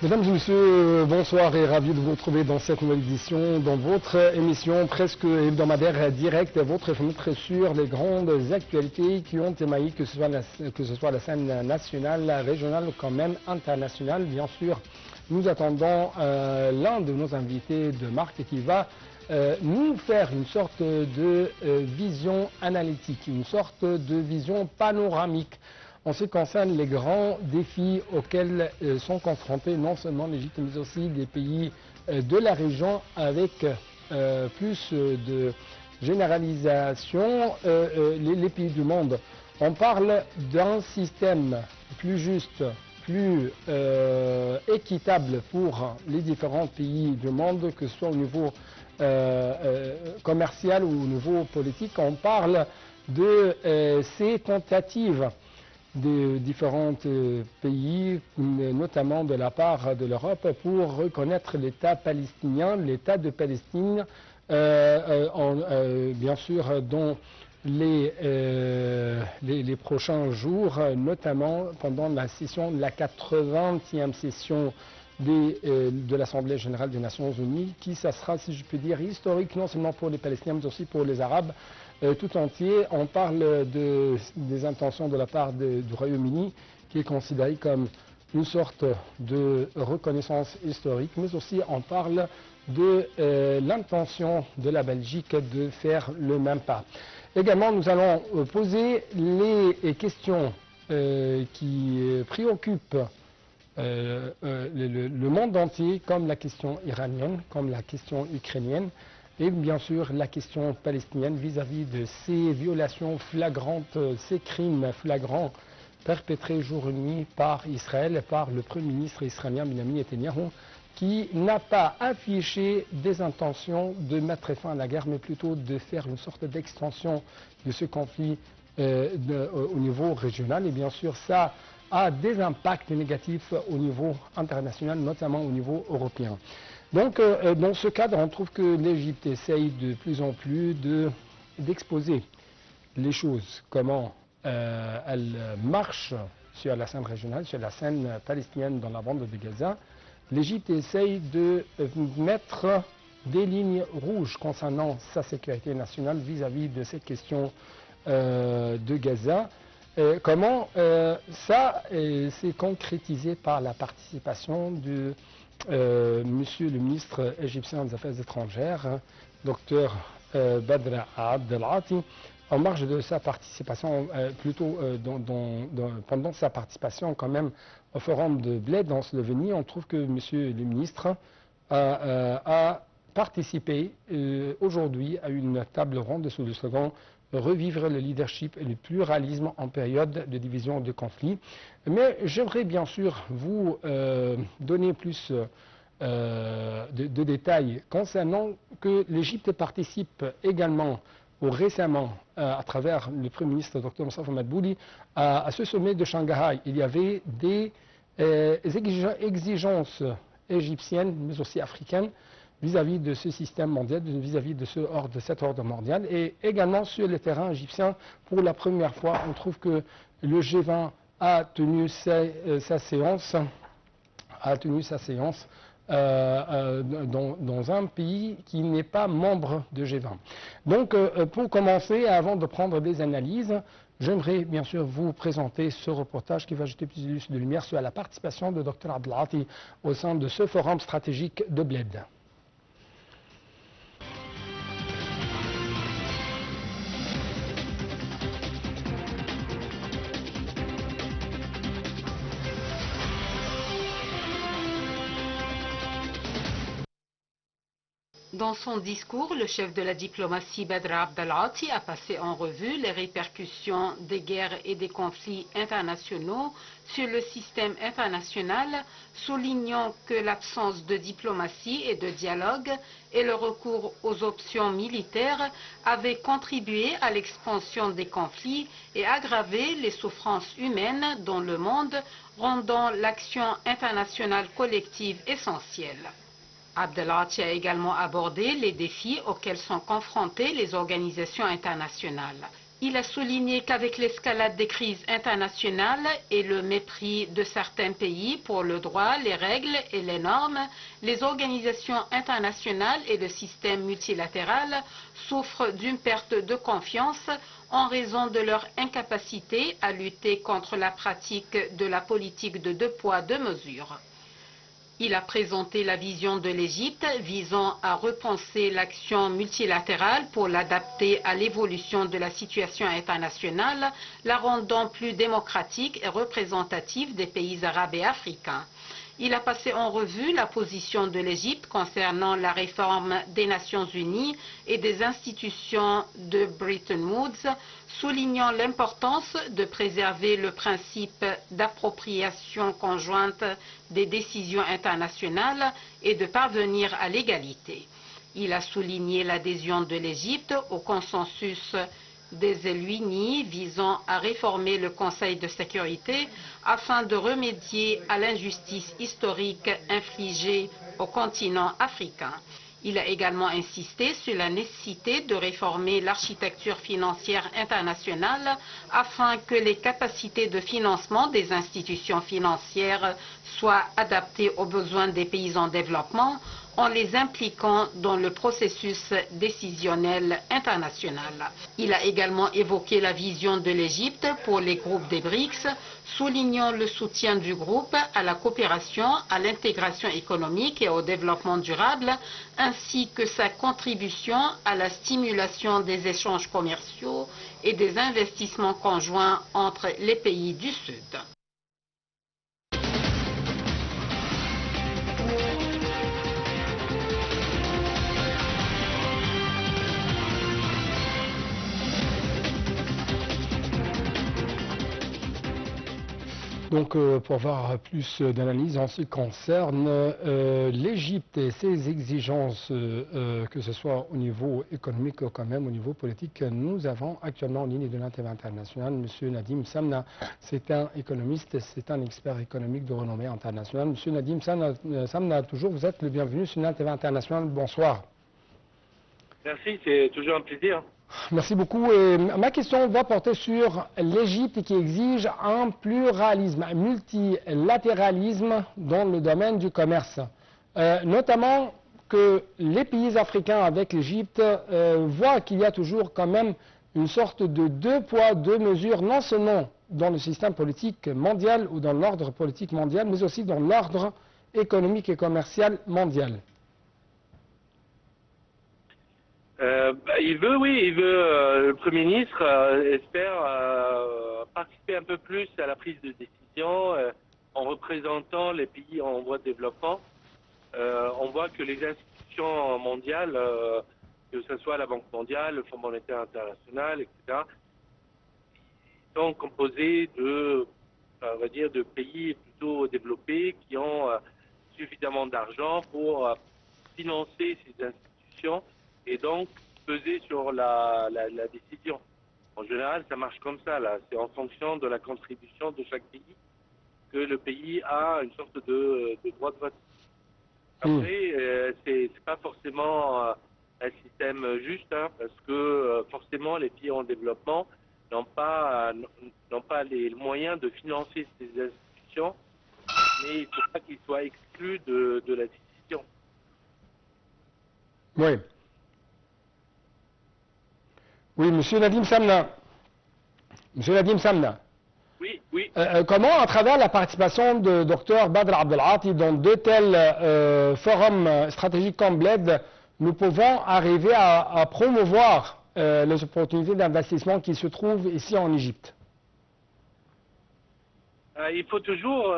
Mesdames et messieurs, bonsoir et ravi de vous retrouver dans cette nouvelle édition, dans votre émission presque hebdomadaire directe, votre fenêtre sur les grandes actualités qui ont émaillé que ce soit la scène nationale, régionale ou quand même internationale. Bien sûr, nous attendons l'un de nos invités de marque qui va nous faire une sorte de vision analytique, une sorte de vision panoramique en ce qui concerne les grands défis auxquels sont confrontés non seulement l'Égypte mais aussi des pays de la région avec plus de généralisation, les pays du monde. On parle d'un système plus juste, plus équitable pour les différents pays du monde, que ce soit au niveau commercial ou au niveau politique. On parle de ces tentatives des différents pays, notamment de la part de l'Europe, pour reconnaître l'État palestinien, l'État de Palestine, bien sûr dans les prochains jours, notamment pendant la 80e session de l'Assemblée générale des Nations Unies, qui ça sera, si je peux dire, historique, non seulement pour les Palestiniens, mais aussi pour les Arabes tout entier. On parle des intentions de la part du Royaume-Uni, qui est considéré comme une sorte de reconnaissance historique, mais aussi on parle de l'intention de la Belgique de faire le même pas. Également, nous allons poser les questions qui préoccupent le monde entier, comme la question iranienne, comme la question ukrainienne, et bien sûr la question palestinienne vis-à-vis de ces violations flagrantes, ces crimes flagrants perpétrés jour et nuit par Israël, par le Premier ministre israélien Benjamin Netanyahu, qui n'a pas affiché des intentions de mettre fin à la guerre, mais plutôt de faire une sorte d'extension de ce conflit au niveau régional. Et bien sûr, ça a des impacts négatifs au niveau international, notamment au niveau européen. Donc, dans ce cadre, on trouve que l'Égypte essaye de plus en plus d'exposer les choses, comment elles marchent sur la scène régionale, sur la scène palestinienne dans la bande de Gaza. L'Égypte essaye de mettre des lignes rouges concernant sa sécurité nationale vis-à-vis de cette question de Gaza. Comment ça s'est concrétisé par la participation de Monsieur le ministre égyptien des Affaires étrangères, Dr Badr Abdelati, en marge de sa participation, pendant sa participation quand même au forum de Bled en Slovénie. On trouve que Monsieur le ministre a participé aujourd'hui à une table ronde sous le slogan revivre le leadership et le pluralisme en période de division de conflit. Mais j'aimerais bien sûr vous donner plus de détails concernant que l'Égypte participe également ou récemment, à travers le Premier ministre Dr Moustapha Madbouli, à ce sommet de Shanghai. Il y avait des exigences égyptiennes, mais aussi africaines, vis-à-vis de ce système mondial, vis-à-vis de cet ordre mondial. Et également sur le terrain égyptien, pour la première fois, on trouve que le G20 a tenu sa séance dans un pays qui n'est pas membre de G20. Donc, pour commencer, avant de prendre des analyses, j'aimerais bien sûr vous présenter ce reportage qui va jeter plus de lumière sur la participation de Dr Abdelati au sein de ce forum stratégique de Bled. Dans son discours, le chef de la diplomatie Badr Abdelati a passé en revue les répercussions des guerres et des conflits internationaux sur le système international, soulignant que l'absence de diplomatie et de dialogue et le recours aux options militaires avaient contribué à l'expansion des conflits et aggravé les souffrances humaines dans le monde, rendant l'action internationale collective essentielle. Abdelati a également abordé les défis auxquels sont confrontées les organisations internationales. Il a souligné qu'avec l'escalade des crises internationales et le mépris de certains pays pour le droit, les règles et les normes, les organisations internationales et le système multilatéral souffrent d'une perte de confiance en raison de leur incapacité à lutter contre la pratique de la politique de deux poids, deux mesures. Il a présenté la vision de l'Égypte visant à repenser l'action multilatérale pour l'adapter à l'évolution de la situation internationale, la rendant plus démocratique et représentative des pays arabes et africains. Il a passé en revue la position de l'Égypte concernant la réforme des Nations Unies et des institutions de Bretton Woods, soulignant l'importance de préserver le principe d'appropriation conjointe des décisions internationales et de parvenir à l'égalité. Il a souligné l'adhésion de l'Égypte au consensus des États-Unis visant à réformer le Conseil de sécurité afin de remédier à l'injustice historique infligée au continent africain. Il a également insisté sur la nécessité de réformer l'architecture financière internationale afin que les capacités de financement des institutions financières soient adaptées aux besoins des pays en développement en les impliquant dans le processus décisionnel international. Il a également évoqué la vision de l'Égypte pour les groupes des BRICS, soulignant le soutien du groupe à la coopération, à l'intégration économique et au développement durable, ainsi que sa contribution à la stimulation des échanges commerciaux et des investissements conjoints entre les pays du Sud. Donc, pour avoir plus d'analyse en ce qui concerne l'Égypte et ses exigences, que ce soit au niveau économique ou quand même au niveau politique, nous avons actuellement en ligne de l'Interview international M. Nadim Samna. C'est un économiste, c'est un expert économique de renommée internationale. M. Nadim Samna, toujours, vous êtes le bienvenu sur l'Interview international. Bonsoir. Merci, c'est toujours un plaisir. Merci beaucoup. Et ma question va porter sur l'Égypte qui exige un pluralisme, un multilatéralisme dans le domaine du commerce. Notamment que les pays africains avec l'Égypte voient qu'il y a toujours quand même une sorte de deux poids, deux mesures, non seulement dans le système politique mondial ou dans l'ordre politique mondial, mais aussi dans l'ordre économique et commercial mondial. Il veut, oui, le Premier ministre espère participer un peu plus à la prise de décision en représentant les pays en voie de développement. On voit que les institutions mondiales, que ce soit la Banque mondiale, le Fonds monétaire international, etc., sont composées de, on va dire, de pays plutôt développés qui ont suffisamment d'argent pour financer ces institutions et donc peser sur la décision. En général, ça marche comme ça, là. C'est en fonction de la contribution de chaque pays que le pays a une sorte de droit de vote. Après, c'est pas forcément un système juste, hein, parce que forcément, les pays en développement n'ont pas les moyens de financer ces institutions, mais il ne faut pas qu'ils soient exclus de la décision. Oui. Oui, Monsieur Nadim Samna. Monsieur Nadim Samna. Oui, oui. Comment, à travers la participation de Dr Badr Abdelati dans de tels forums stratégiques comme BLED, nous pouvons arriver à promouvoir les opportunités d'investissement qui se trouvent ici en Égypte? Il faut toujours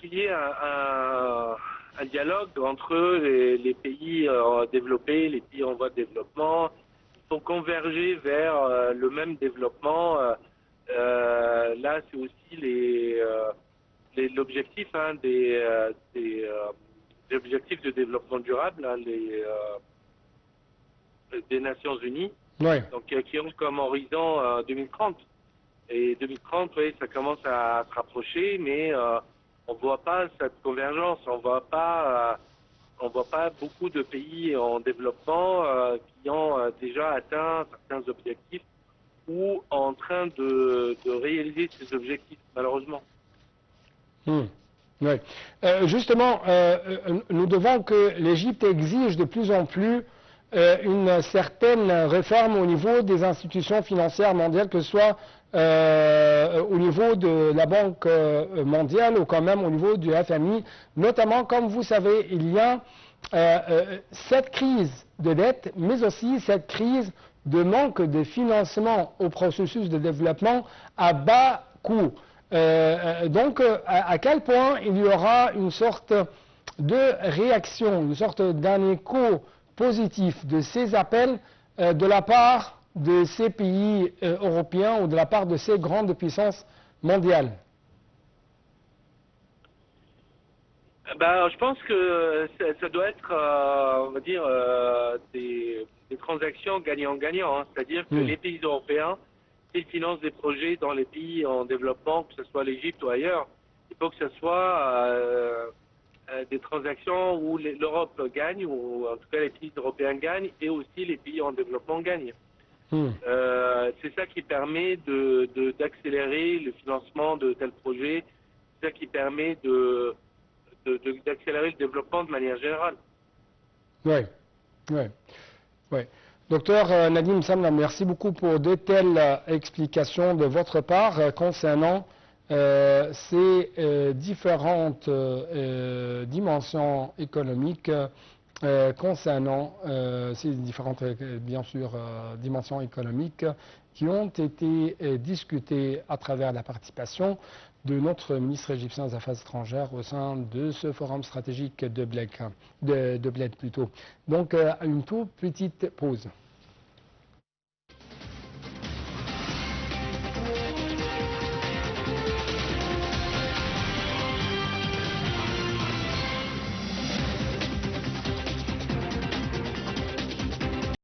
qu'il y ait un dialogue entre les pays développés, les pays en voie de développement. Il faut converger vers le même développement. Là, c'est aussi l'objectif des objectifs de développement durable, hein, des Nations Unies, Oui. donc, qui ont comme horizon 2030. Et 2030, oui, ça commence à se rapprocher, mais on ne voit pas cette convergence, on ne voit pas beaucoup de pays en développement qui ont déjà atteint certains objectifs ou en train de réaliser ses objectifs, malheureusement. Oui. Justement, nous devons que l'Égypte exige de plus en plus une certaine réforme au niveau des institutions financières mondiales, que ce soit au niveau de la Banque mondiale ou quand même au niveau du FMI. Notamment, comme vous savez, il y a cette crise de dette, mais aussi cette crise de manque de financement au processus de développement à bas coût. Donc, à quel point il y aura une sorte de réaction, une sorte d'un écho positif de ces appels de la part de ces pays européens ou de la part de ces grandes puissances mondiales? Je pense que ça doit être, on va dire, des transactions gagnant-gagnant, hein. C'est-à-dire que les pays européens, s'ils financent des projets dans les pays en développement, que ce soit l'Égypte ou ailleurs, il faut que ce soit des transactions où l'Europe gagne, ou en tout cas les pays européens gagnent, et aussi les pays en développement gagnent. C'est ça qui permet d'accélérer le financement de tels projets, c'est ça qui permet d'accélérer le développement de manière générale. Oui, oui, oui. Docteur Nadim Samna, merci beaucoup pour de telles explications de votre part concernant ces différentes dimensions économiques, concernant ces différentes, bien sûr, dimensions économiques qui ont été discutées à travers la participation de notre ministre égyptien des Affaires étrangères au sein de ce forum stratégique de Bled plutôt. Donc, une toute petite pause.